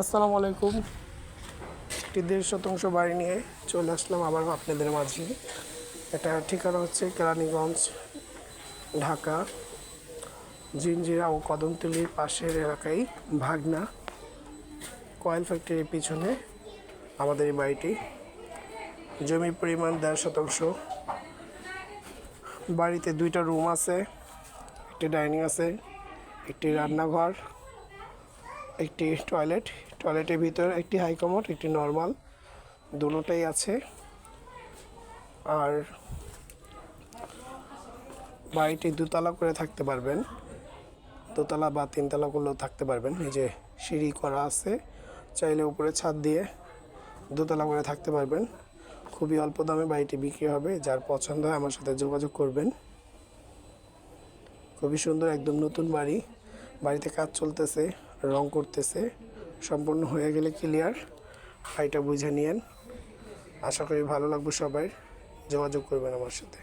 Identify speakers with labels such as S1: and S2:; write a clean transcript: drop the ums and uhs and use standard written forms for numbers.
S1: আসসালামু আলাইকুম। একটি ১.৫ শতাংশ বাড়ি নিয়ে চলে আসলাম আবার আপনাদের মাঝে। এটা ঠিকানা হচ্ছে কেরানীগঞ্জ, ঢাকা, জিঞ্জিরা ও কদমতলীর পাশের এলাকায় ভাগনা কয়েল ফ্যাক্টরির পিছনে আমাদের এই বাড়িটি। জমির পরিমাণ ১.৫ শতাংশ। বাড়িতে ২টা রুম আছে, একটি ডাইনিং আছে, একটি রান্নাঘর, একটি টয়লেটের ভিতর একটি হাই কমোড, একটি নর্মাল, দুটোটাই আছে। আর বাড়িটি দোতলা করে থাকতে পারবেন, দোতলা বা ৩তলা করলেও থাকতে পারবেন। এই যে সিঁড়ি করা আছে, চাইলে উপরে ছাদ দিয়ে দোতলা করে থাকতে পারবেন। খুবই অল্প দামে বাড়িটি বিক্রি হবে। যার পছন্দ হয় আমার সাথে যোগাযোগ করবেন। খুবই সুন্দর, একদম নতুন বাড়ি। বাড়িতে কাজ চলতেছে, রং করতেছে, সম্পূর্ণ হয়ে গেলে ক্লিয়ার। বাড়িটা বুঝে নিয়েন। আশা করি ভালো লাগবে সবাই। যোগাযোগ করবেন আমার সাথে।